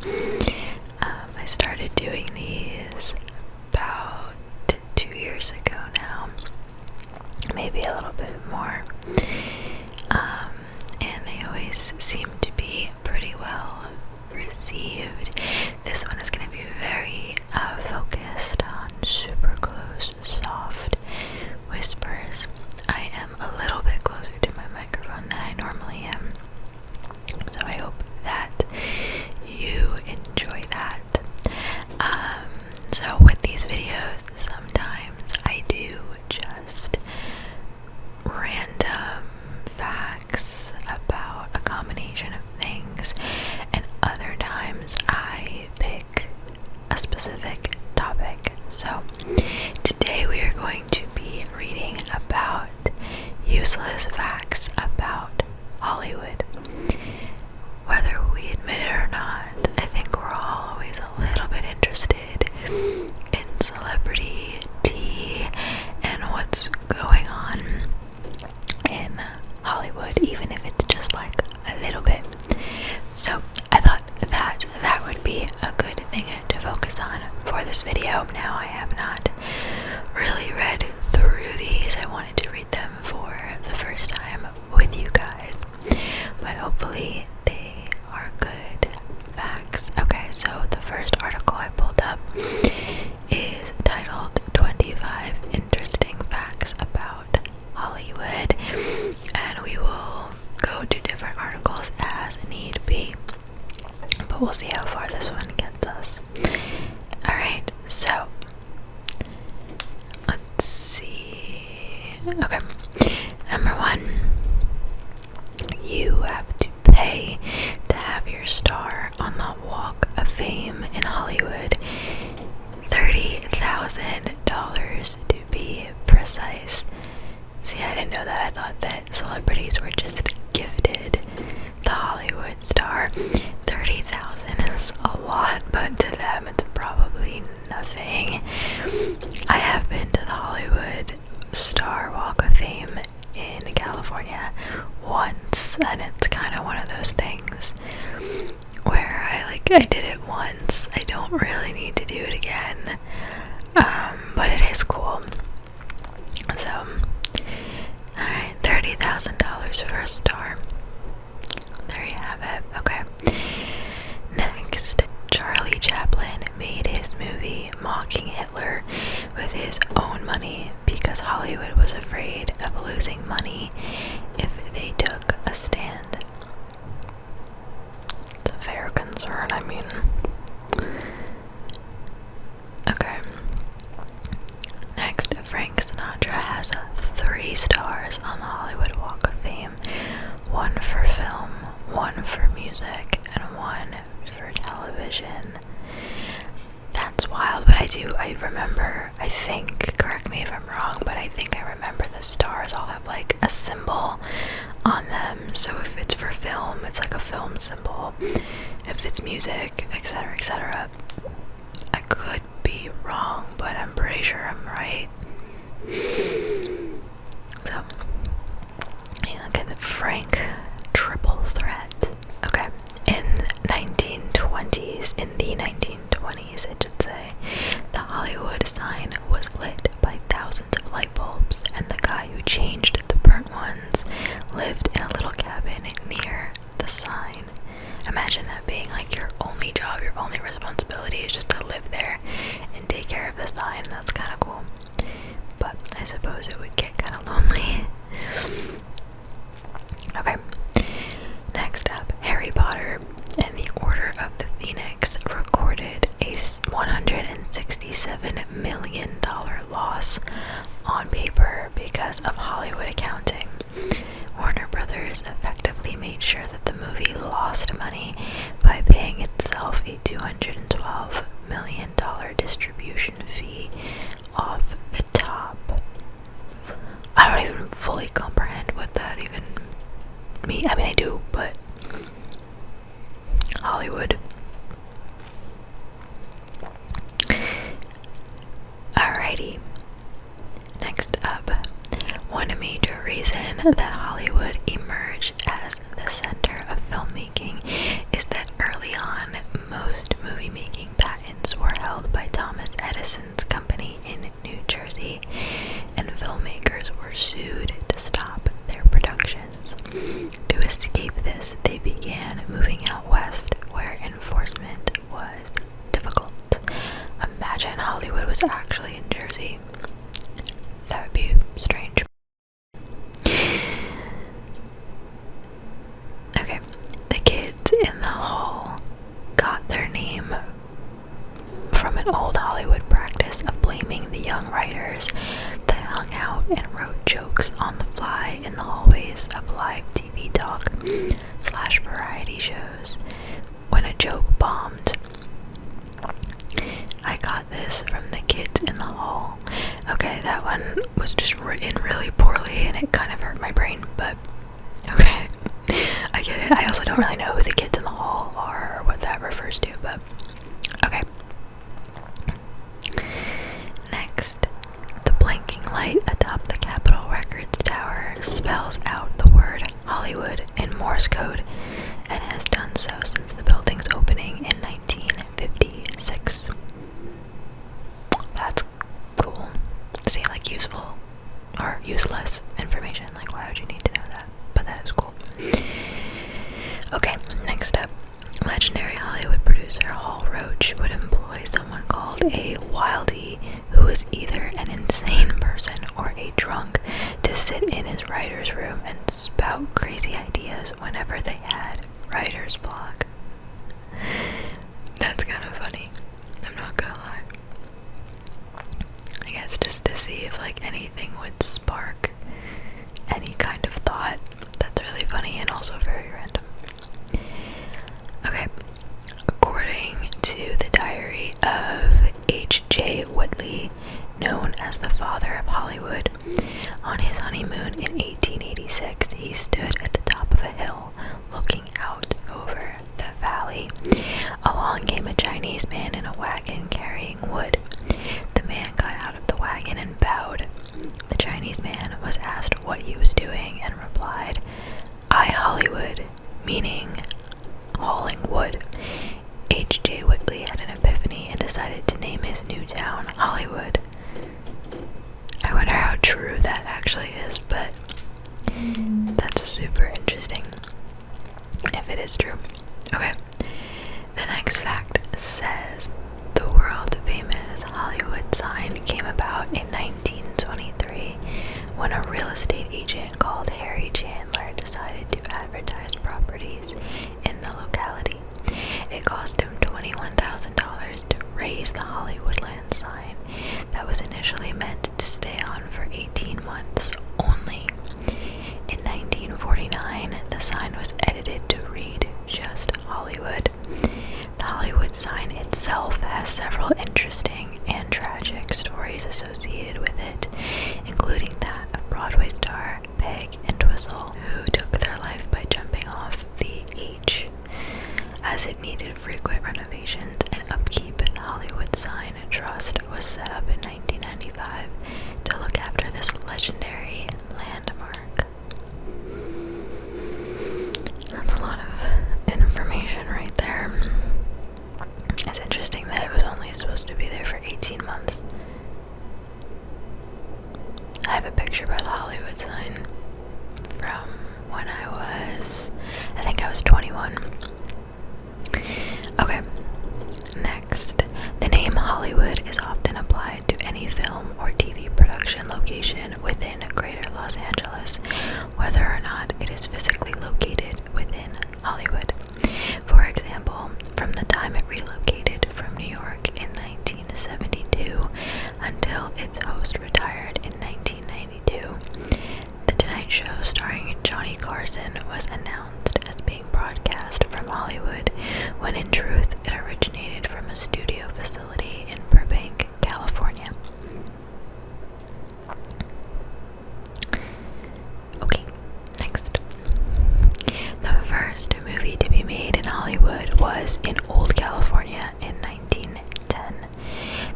I started doing these about 2 years ago now, maybe a little bit more, and they always seem to be pretty well received. This one is going to be very focused on super close, soft whispers. I am a little bit closer to my microphone than I normally am, so I hope that you enjoy that. So with these videos, sometimes I do just random facts about a combination of things, and other times I pick a specific topic. So today we are going to be reading about useless facts about Hollywood. Whether we admit it or not, I think we're all always a little bit interested in celebrity tea and what's going on in Hollywood, even if it's just like a little bit. So I thought that would be a good thing to focus on for this video. Now, I have not really read through these. I wanted to read them for the first time with you guys, but hopefully they are good facts. Okay, so the first article I pulled up is titled 25 Interesting Facts About Hollywood, and we will go to different articles as need be, but we'll see how far this one gets us. Alright, so let's see. Okay, number 1, you have to pay to have your star on the Walk of Fame in Hollywood. $30,000 to be precise. See, I didn't know that. I thought that celebrities were just gifted the Hollywood star. 30,000 is a lot, but to them it's probably nothing. I have been to the Hollywood Star Walk of Fame in California once, and it's kind of one of those things where I did it once. I don't really need to do it again, but it is cool. So, alright, $30,000 for a star. There you have it. Okay. Next, Charlie Chaplin made his movie Mocking Hitler with his own money because Hollywood was afraid of losing money if they took a stand. It's a fair concern, I mean. Okay. Next, Frank Sinatra has 3 stars on the Hollywood Walk of Fame. 1 for film, 1 for music, and 1 for television. That's wild, but I remember, I think, correct me if I'm wrong, but I think I remember the stars all have like a symbol on them. So if it's for film, it's like a film symbol. If it's music, etc., etc. I could be wrong, but I'm pretty sure I'm right. So, yeah, look at the Frank triple threat. Okay, in the 1920s, I should say, the Hollywood sign was lit by thousands of light bulbs, and the guy who changed the burnt ones lived in a little cabin near the sign. Imagine that being like your only job, your only responsibility is just to live there and take care of the sign. That's kind of cool, but I suppose it would get kind of lonely. Okay, next up, Harry Potter and the Order of the Phoenix recorded a $167 million loss on paper because of Hollywood accounting. Warner Brothers effectively made sure that the movie lost money by paying itself a $212 million distribution fee off the top. I don't even fully comprehend what that even means. I mean, I do, but Hollywood. Alrighty. Next up, one major reason that Hollywood emerged as the center of filmmaking is that early on, most was actually in Jersey. That would be strange. Okay, the kids in the hall got their name from an old Hollywood practice of blaming the young writers that hung out and wrote jokes on the fly in the hallways of live TV talk / variety shows. When a joke bombed, I got this from the kids in the hall. Okay, that one was just written really poorly and it kind of hurt my brain, but okay, I get it. I also don't really know who the kids in the hall are or what that refers to, but okay. Next, the blinking light atop the Capitol Records Tower spells out the word Hollywood in Morse code and has done so since the building's opening in 1956. That's cool. Seem like useful or useless information. Like, why would you need to know that? But that is cool. Okay, next up. Legendary Hollywood producer Hall Roach would employ someone called a wildie, who was either an insane person or a drunk, to sit in his writer's room and spout crazy ideas whenever they had writer's block. That's kind of funny. I'm not gonna lie. I guess just to see if like anything would spark any kind of thought. That's really funny and also very random. Okay, according to the diary of H.J. Whitley, known as the father of Hollywood, on his honeymoon in 1886, he stood at the top of a hill looking out over the valley. Along came a Chinese man in a wagon carrying wood. The man got out of the wagon and bowed. The Chinese man was asked what he was doing and replied, "I Hollywood," meaning hauling wood. H.J. Whitley had an epiphany and decided to name his new town Hollywood. I wonder how true that actually is, but that's super interesting if it is true. Okay, the next fact says the world famous Hollywood sign came about in 1923 when a real estate agent called Harry Chandler decided to advertise properties in the locality. It cost him $21,000 to raise the Hollywoodland sign that was initially meant to stay on for 18 months only. In 1949, the sign was edited to read just Hollywood. The Hollywood sign itself has several interesting and tragic stories associated with it, including that of Broadway star Peg Entwistle, who took their life by jumping off the H. As it needed frequent renovations and upkeep, the Hollywood Sign Trust was set up in 1995 to look after this legendary landmark. That's a lot of information right there. It's interesting that it was only supposed to be there for 18 months. I have a picture by the Hollywood sign from when I think I was 21. Okay, next. The name Hollywood is often applied to any film or TV production location within Greater Los Angeles, whether or not it is physically located within Hollywood. For example, from the time it relocated from New York in 1972 until its host retired in 1992, The Tonight Show starring Johnny Carson was announced as being broadcast from Hollywood, when in truth it originated from a studio facility in Burbank, California. Okay, next. The first movie to be made in Hollywood was in Old California in 1910.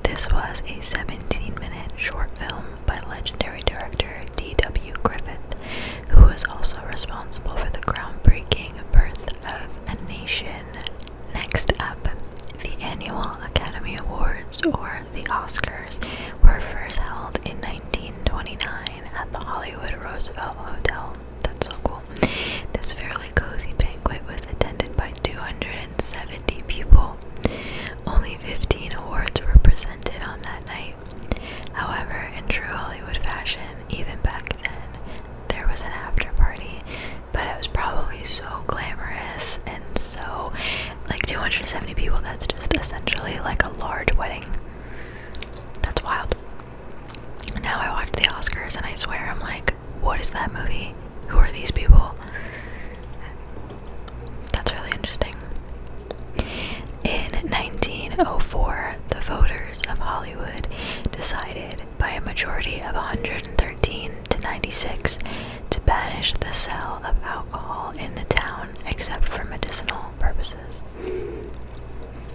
This was a 17-minute short film by legendary director D.W. Griffith, who was also responsible for the groundbreaking Birth of a Nation. Next up, the annual Academy Awards, or the Oscars, were first held in 1929 at the Hollywood Roosevelt Hotel. That's so cool. This fairly cozy banquet was attended by 270 people. Only 15 awards were presented on that night. it's just essentially like a large wedding. That's wild. Now I watch the Oscars and I swear I'm like, what is that movie? Who are these people? That's really interesting. In 1904, the voters of Hollywood decided by a majority of 113 to 96 to banish the sale of alcohol in the town except for medicinal purposes.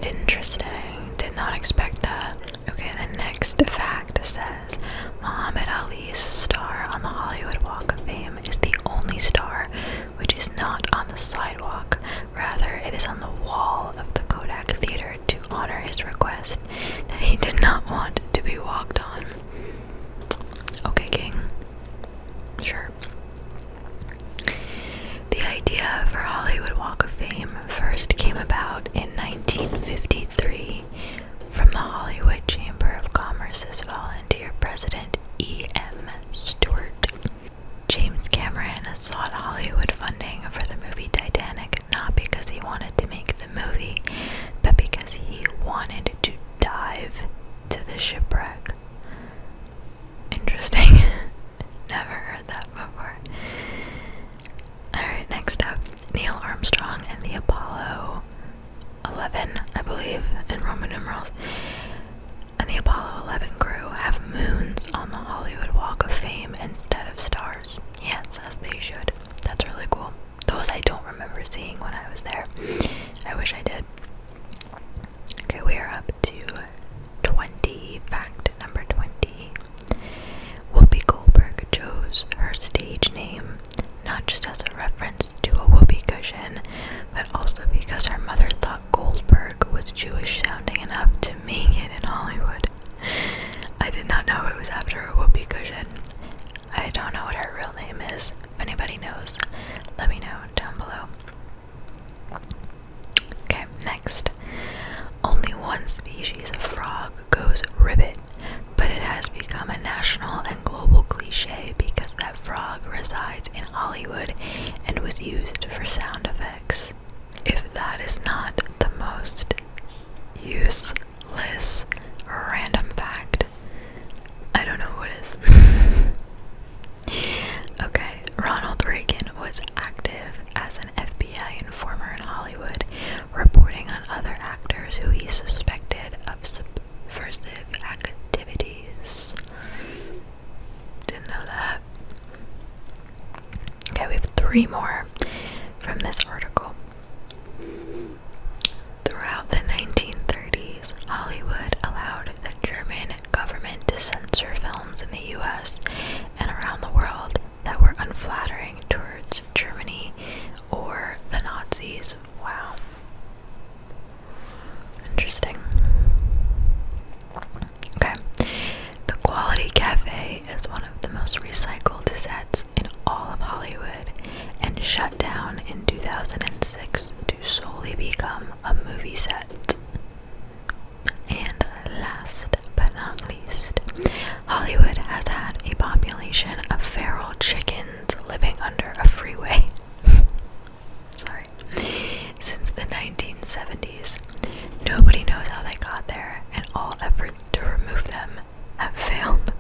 Interesting. Did not expect that. Okay, the next fact says Muhammad Ali's star on the Hollywood Walk of Fame is the only star which is not on the sidewalk. Rather, it is on the wall of the Kodak Theater to honor his request that he did not want to be walked on. Okay, King. Sure. The idea for Hollywood Walk of Fame first came about in 1953 from the Hollywood Chamber of Commerce's volunteer president E.M. Stewart. James Cameron sought Hollywood funding for the movie Titanic not because he wanted to make the movie, but because he wanted to dive to the shipwreck. Interesting. Never heard that before. Alright, next up, Neil Armstrong and the Apollo 11, I believe, in Roman numerals, and the Apollo 11 crew have moons on the Hollywood Walk of Fame instead of stars. Yes, as they should. That's really cool. Those I don't remember seeing when I was there. I wish I did. Okay, we are up to 20. Fact number 20. Whoopi Goldberg chose her stage name not just as a reference to a whoopee cushion, but also because her mother thought Goldberg was Jewish sounding enough to make it in Hollywood. I did not know it was after a whoopee cushion. I don't know what her real name is. If anybody knows, let me know down below. Okay, next. Only one species of frog goes ribbit, but it has become a national and global cliche because that frog resides in Hollywood and was used for sound effects. If that is not the most useless random fact, I don't know what is. Okay, Ronald Reagan was active as an FBI informer in Hollywood, reporting on other actors who he suspected of subversive activities. Didn't know that. Okay, we have 3 more from this article. Throughout the 1930s, Hollywood allowed the German government to censor films in the US and around the world that were unflattering towards Germany or the Nazis. Wow. Interesting. Okay. The Quality Cafe is one of the most recycled sets in all of Hollywood and shut down in 2006 to solely become a movie set. And last but not least, Hollywood has had a population of feral chickens living under a freeway. Sorry. Since the 1970s. Nobody knows how they got there, and all efforts to remove them have failed.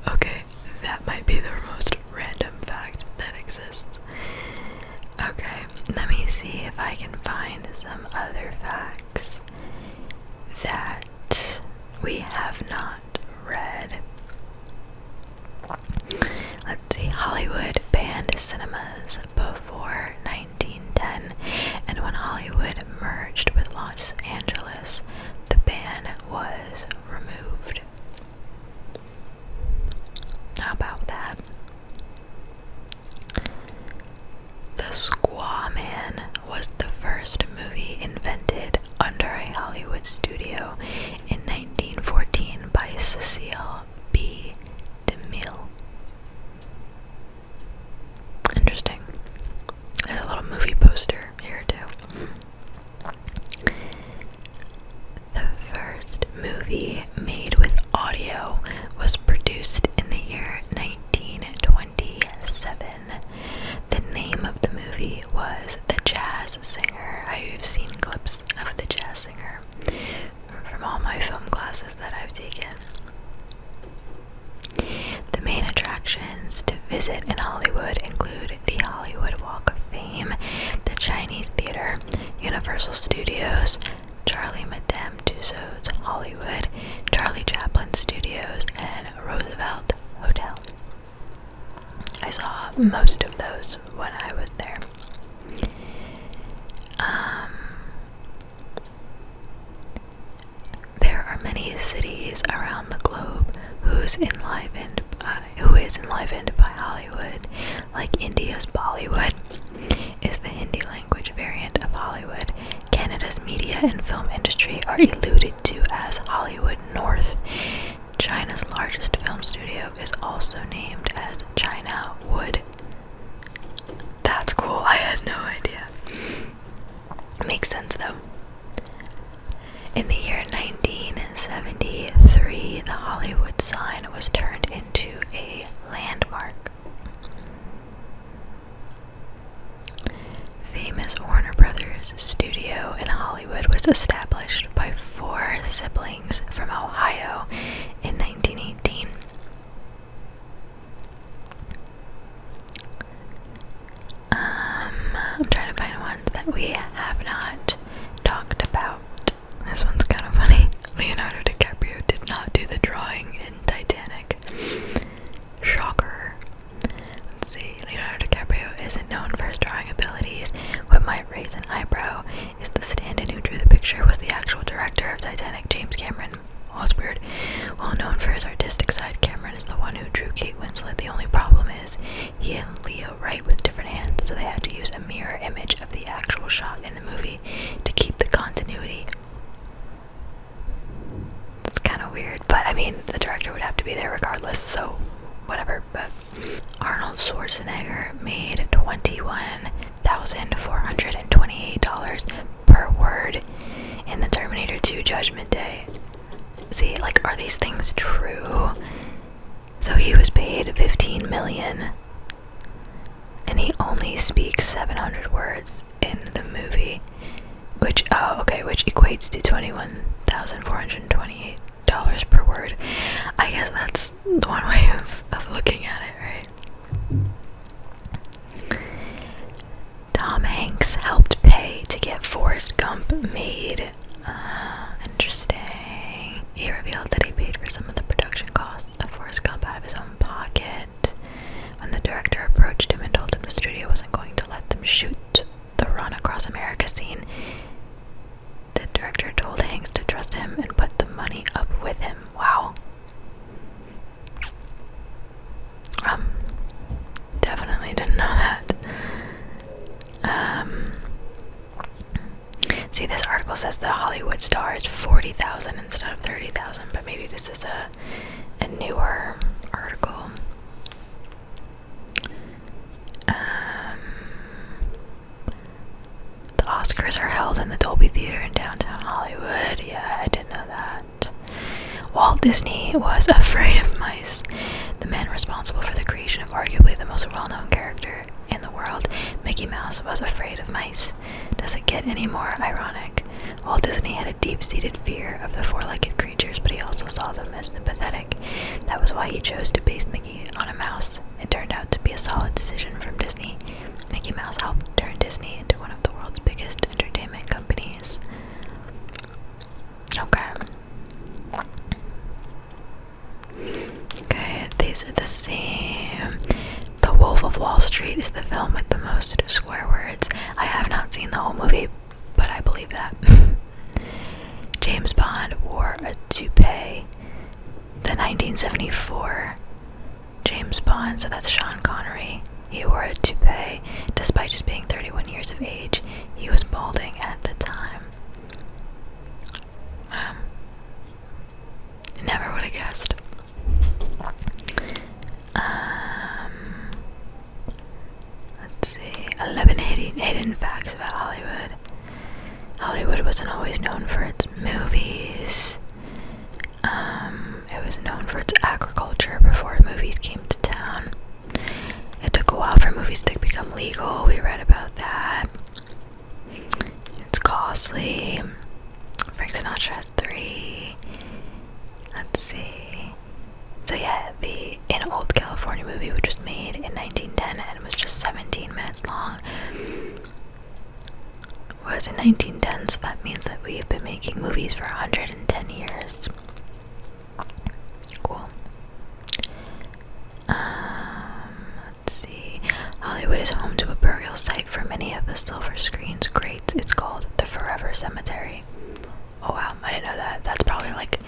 Okay, that might be the most random fact that exists. Okay, let me see if I can find some other facts that we have not read. Let's see, Hollywood banned cinemas before 1910, and when Hollywood merged with Los Angeles, the ban was removed. How about that? The Squaw Man was the first movie invented under a Hollywood studio in 1914 by Cecil B. DeMille. Interesting. There's a little movie poster here too. The first movie made with audio was produced in the year 1927. The name of the movie was The Jazz Singer. I've seen clips of The Jazz singer from all my film classes that I've taken. The main attractions to visit in Hollywood include the Hollywood Walk of Fame, the Chinese Theater, Universal Studios, Charlie Madame Tussauds Hollywood, Charlie Chaplin Studios, and Roosevelt Hotel. I saw most of those when I was there. There are many cities around the globe who is enlivened by Hollywood, like India's Bollywood is the Hindi language variant of Hollywood. Canada's media and film industry are alluded to as Hollywood North. China's largest film studio is also named as China Wood. That's cool, I had no idea. Makes sense though. In the year 1973, the Hollywood sign was turned into a landmark. Famous Warner Brothers studio in Hollywood was established by 4 siblings from Ohio in 1918. I'm trying to find ones that we have not talked about. This one's kind of funny. Leonardo DiCaprio did not do the drawing in Titanic. Shocker. Let's see. Leonardo DiCaprio isn't known for his drawing abilities. What might raise an eyebrow is the stand-in who drew the picture was the actual director of Titanic, James Cameron. Well, that's weird. Well known for his artistic side, Cameron is the one who drew Kate Winslet. The only problem is he and Leo write with different hands, so they had to use a mirror image of the actual shot in the movie to keep the continuity. It's kind of weird, but I mean, the director would have to be there regardless, so whatever. But Arnold Schwarzenegger made $21,428 per word in the Terminator 2 Judgment Day. See, like, are these things true? So he was paid $15 million, and he only speaks 700 words in the movie, which equates to $21,428 per word. I guess that's one way of looking at it, right? Tom Hanks helped pay to get Forrest Gump made. Interesting. He revealed that he paid for some of the production costs of Forrest Gump out of his own pocket. When the director approached him and told him the studio wasn't going to let them shoot the Run Across America scene, the director told Hanks to trust him and put the money up with him. Wow. Definitely didn't know that. See, this article says that a Hollywood star is 40,000 instead of 30,000, but maybe this is a newer article. The Oscars are held in the Dolby Theater in downtown Hollywood. Yeah, I didn't know that. Walt Disney was afraid of mice. The man responsible for the creation of arguably the most well-known character in the world, Mickey Mouse, was afraid of mice. Does it get any more ironic? Walt Disney had a deep-seated fear of the 4-legged creatures, but he also saw them as sympathetic. That was why he chose to base Mickey on a mouse. It turned out to be a solid decision from Disney. Mickey Mouse helped turn Disney into one of the world's biggest entertainment companies. Okay, these are the same. The Wolf of Wall Street is the film with the most swear words. I have not seen the whole movie, but I believe that. James Bond wore a toupee. The 1974 James Bond, so that's Sean Connery, he wore a toupee. Despite just being 31 years of age, he was balding at the time. Never would have guessed. Let's see. 11 hidden facts about Hollywood. Hollywood wasn't always known for its movies. It was known for its agriculture before movies came to town. It took a while for movies to become legal. We read about that. It's costly. 1910, so that means that we have been making movies for 110 years. Cool. Let's see. Hollywood is home to a burial site for many of the silver screen's greats. It's called the Forever Cemetery. Oh wow, I didn't know that. That's probably like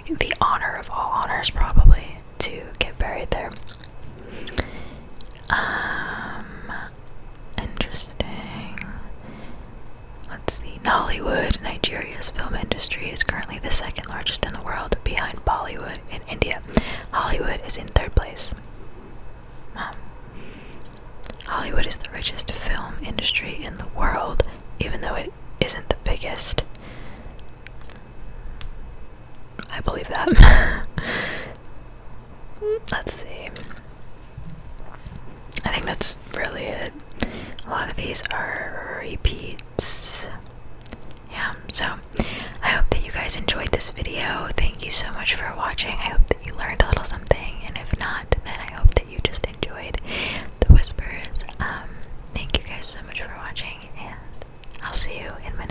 the honor of all honors, probably, to get buried there. Interesting. Let's see. Nollywood, Nigeria's film industry, is currently the second largest in the world, behind Bollywood in India. Hollywood is in third place. Hollywood is the richest film industry in the world, even though it isn't the biggest. I believe that. Let's see. I think that's really it. A lot of these are repeats. Yeah, so I hope that you guys enjoyed this video. Thank you so much for watching. I hope that you learned a little something, and if not, then I hope that you just enjoyed the whispers. Thank you guys so much for watching, and I'll see you in my